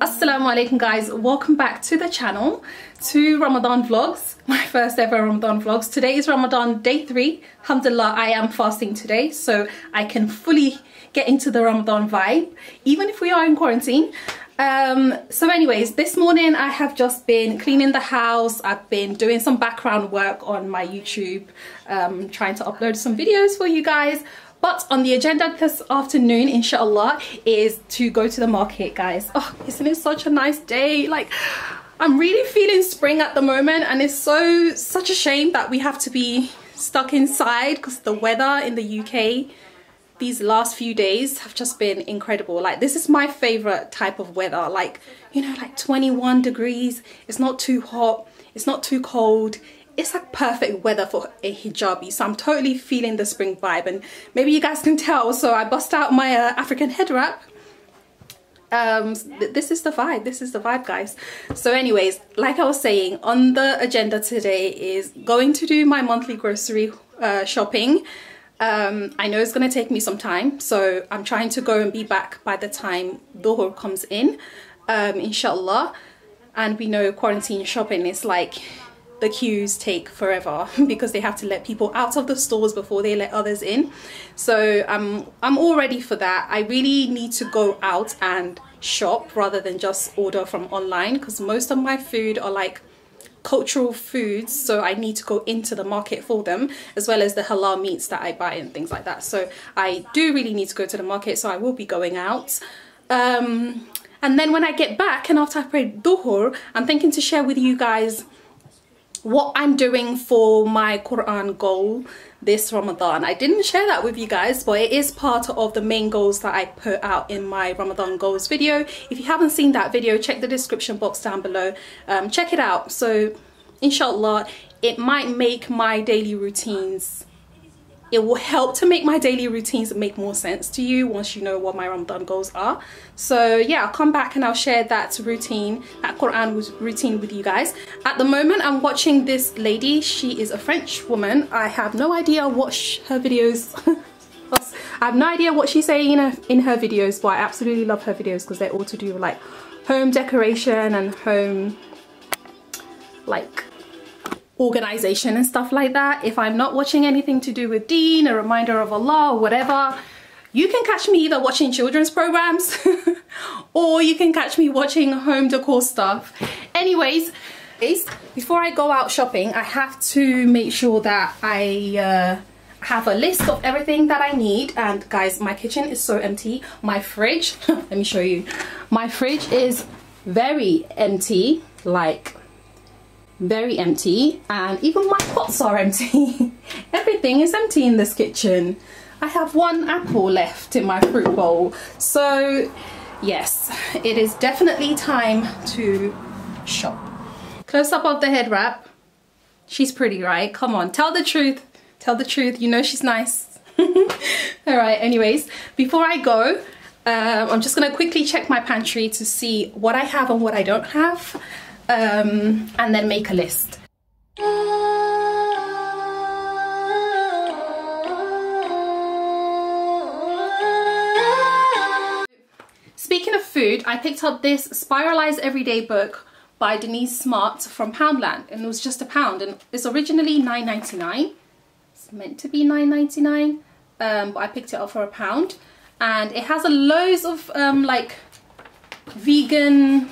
Asalamualaikum guys, welcome back to the channel, to Ramadan vlogs, my first ever Ramadan vlogs. Today is Ramadan day 3. Alhamdulillah, I am fasting today, so I can fully get into the Ramadan vibe, even if we are in quarantine. So anyways, this morning I have just been cleaning the house. I've been doing some background work on my YouTube, trying to upload some videos for you guys. But on the agenda this afternoon, insha'Allah, is to go to the market, guys. Oh, isn't it such a nice day? Like, I'm really feeling spring at the moment, and it's such a shame that we have to be stuck inside because the weather in the UK these last few days have just been incredible. Like, this is my favorite type of weather. Like, you know, like 21 degrees. It's not too hot. It's not too cold. It's like perfect weather for a hijabi, so I'm totally feeling the spring vibe, and maybe you guys can tell, so I bust out my African head wrap. This is the vibe, guys. So anyways, like I was saying, on the agenda today is going to do my monthly grocery shopping. I know it's going to take me some time, so I'm trying to go and be back by the time Dhuhr comes in, inshallah. And we know quarantine shopping is like, the queues take forever because they have to let people out of the stores before they let others in. So I'm all ready for that. I really need to go out and shop rather than just order from online, because most of my food are like cultural foods, so I need to go into the market for them, as well as the halal meats that I buy and things like that. So I do really need to go to the market, so I will be going out. And then when I get back and after I pray Dhuhr, I'm thinking to share with you guys what I'm doing for my Quran goal this Ramadan. I didn't share that with you guys, but it is part of the main goals that I put out in my Ramadan goals video. If you haven't seen that video, check the description box down below. Check it out. So inshallah, it might make my daily routines, it will help to make my daily routines make more sense to you once you know what my Ramadan goals are. So yeah, I'll come back and I'll share that routine, that Quran routine with you guys. At the moment, I'm watching this lady. She is a French woman. I have no idea what her videos I have no idea what she's saying in her videos, but I absolutely love her videos because they're all to do with like home decoration and home like organization and stuff like that. If I'm not watching anything to do with deen, a reminder of Allah or whatever, you can catch me either watching children's programs or you can catch me watching home decor stuff. Anyways, before I go out shopping, I have to make sure that I have a list of everything that I need. And guys, my kitchen is so empty. My fridge, let me show you. My fridge is very empty, like very empty, and even my pots are empty. Everything is empty in this kitchen. I have one apple left in my fruit bowl. So yes, it is definitely time to shop. Close up of the head wrap. She's pretty, right? Come on, tell the truth. Tell the truth. You know she's nice. All right, anyways, before I go, I'm just gonna quickly check my pantry to see what I have and what I don't have. And then make a list. Speaking of food, I picked up this Spiralize Everyday book by Denise Smart from Poundland, and it was just £1, and it's originally $9.99. It's meant to be $9.99, but I picked it up for £1, and it has loads of like vegan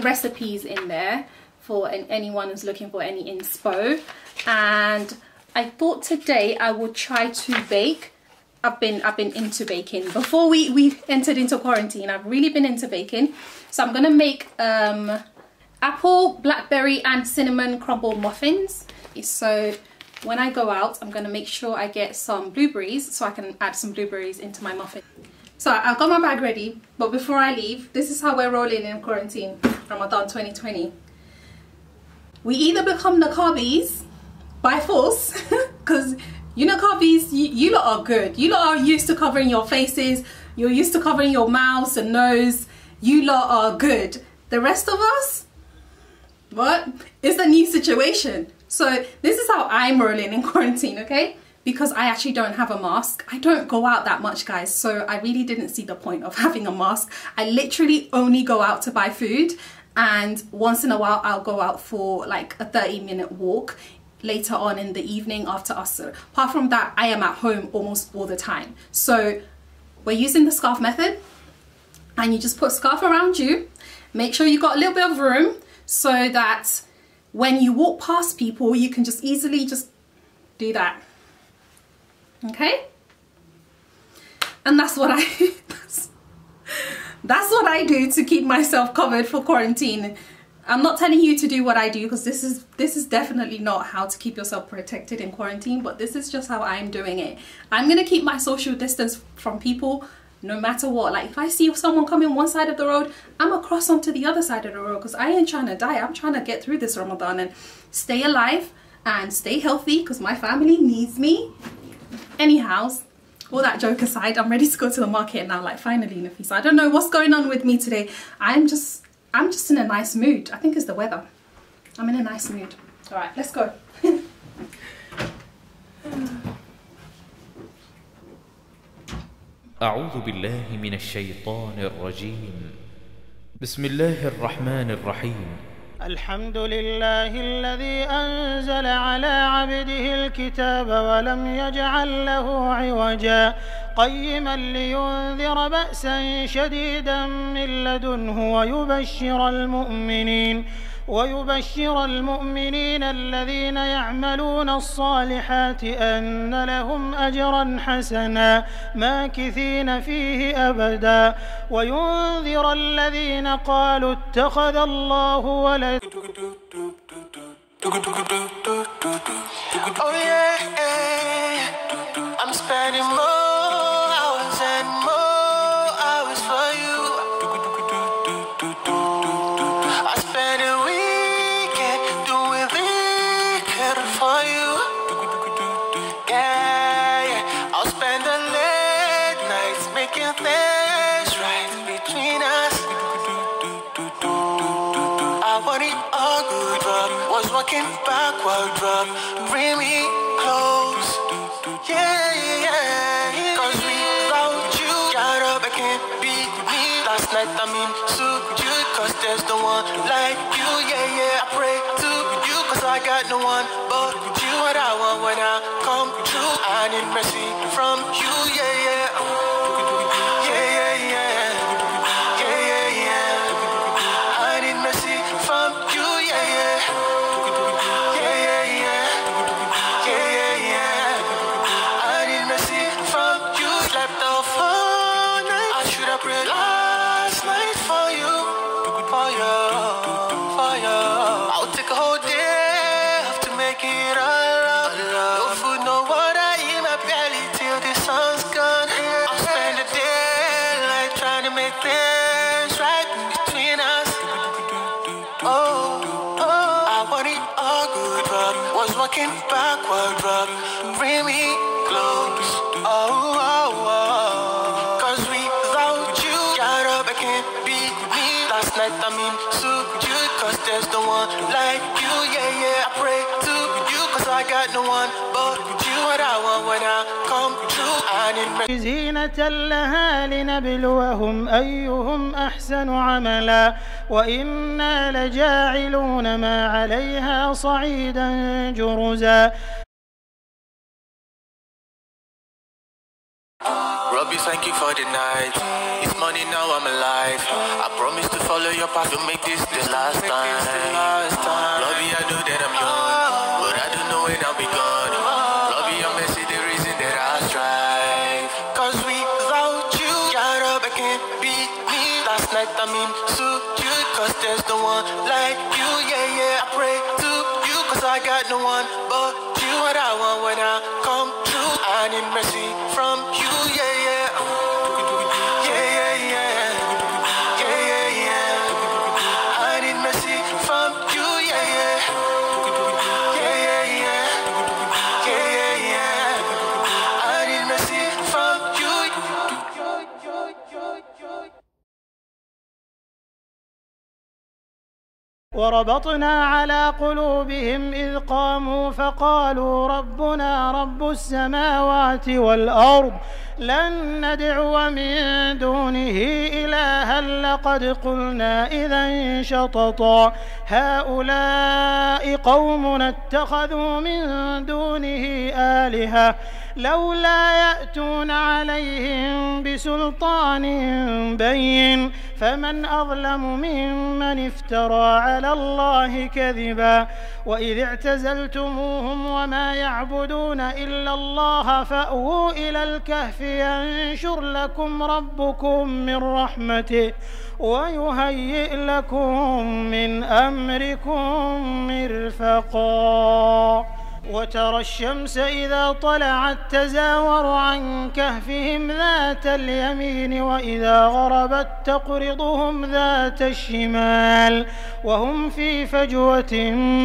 recipes in there for anyone who's looking for any inspo. And I thought today I would try to bake. I've been into baking before we entered into quarantine. I've really been into baking, so I'm gonna make apple, blackberry and cinnamon crumble muffins. So when I go out, I'm gonna make sure I get some blueberries so I can add some blueberries into my muffin. So I've got my bag ready, but before I leave, this is how we're rolling in quarantine, Ramadan 2020. We either become Naqabis by force, because you Naqabis, you lot are good. You lot are used to covering your faces, you're used to covering your mouths and nose. You lot are good. The rest of us, what? It's a new situation. So this is how I'm rolling in quarantine, okay? because I actually don't have a mask. I don't go out that much, guys, so I really didn't see the point of having a mask. I literally only go out to buy food, and once in a while I'll go out for like a 30-minute walk later on in the evening after Asr. Apart from that, I am at home almost all the time. So we're using the scarf method, and you just put a scarf around you. Make sure you got a little bit of room so that when you walk past people, you can just easily just do that. Okay? And that's what that's what I do to keep myself covered for quarantine. I'm not telling you to do what I do, because this is definitely not how to keep yourself protected in quarantine, but this is just how I'm doing it. I'm gonna keep my social distance from people no matter what. Like if I see someone coming one side of the road, I'm across onto the other side of the road, because I ain't trying to die. I'm trying to get through this Ramadan and stay alive and stay healthy, because my family needs me. Anyhow, all that joke aside, I'm ready to go to the market now, like finally, Nafisa. I don't know what's going on with me today. I'm just in a nice mood. I think it's the weather. I'm in a nice mood. All right, let's go. أعوذ بالله من الشيطان الرجيم. بسم الله الرحمن الرحيم. الحمد لله الذي أنزل على عبده الكتاب ولم يجعل له عوجا قيما لينذر بأسا شديدا من لدنه ويبشر المؤمنين الذين يعملون الصالحات أن لهم أجرا حسنا ماكثين فيه أبدا وينذر الذين قالوا اتخذ الله ولدا. Oh yeah, I'm spending more hours and more hours for you. I spend a weekend doing wicked for you. Yeah, I'll spend the late nights making things right between us. I want it all good, but was walking backward, but bring me close. Yeah, cause without you, shut up, I can't be me. Last night I'm in suit, cause there's no one like you. Yeah, I pray to you, cause I got no one but you. What I want when I come true, I need mercy from you. Yeah. I need mercy from you. Yeah. I need mercy from you. Slept off all night. I should have prayed last night for you. I'll take a whole day off to make it all up. No food, no water in my belly till the sun's gone. I'll spend the day like trying to make things right between us. I want it all good, but was walking backward, but bring me close. Cause without you, shut up, I can't be me. Last night I'm in suit, cause there's no one like you. Yeah, I pray to you, cause I got no one but you. What I want when I come true, I need زينة لها لنبلوهم أيهم أحسن عملا وإنا لجاعلون ما عليها صعيدا جرزا. Robbie, thank you for the night. It's money, now I'm alive. I promise to follow your path to make this the last time. Robbie, I know that I'm young, but I don't know when I'll be gone. Robbie, I'm messy, the reason that I strive. Cause without you, shut up, I can't be me. Last night I'm in suit, cause there's no one like you. Yeah, I pray to you, cause I got no one but you. What I want when I come true, I need mercy from you. Yeah. وربطنا على قلوبهم إذ قاموا فقالوا ربنا رب السماوات والأرض لن ندعو من دونه إلها لقد قلنا إذا شططا هؤلاء قومنا اتخذوا من دونه آلهة لولا يأتون عليهم بسلطان بين فمن أظلم ممن افترى على الله كذبا وإذ اعتزلتموهم وما يعبدون إلا الله فأووا إلى الكهف ينشر لكم ربكم من رحمته ويهيئ لكم من أمركم مرفقا وترى الشمس إذا طلعت تزاور عن كهفهم ذات اليمين وإذا غربت تقرضهم ذات الشمال وهم في فجوة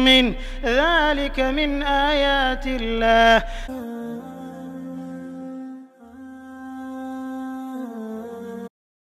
منه ذلك من آيات الله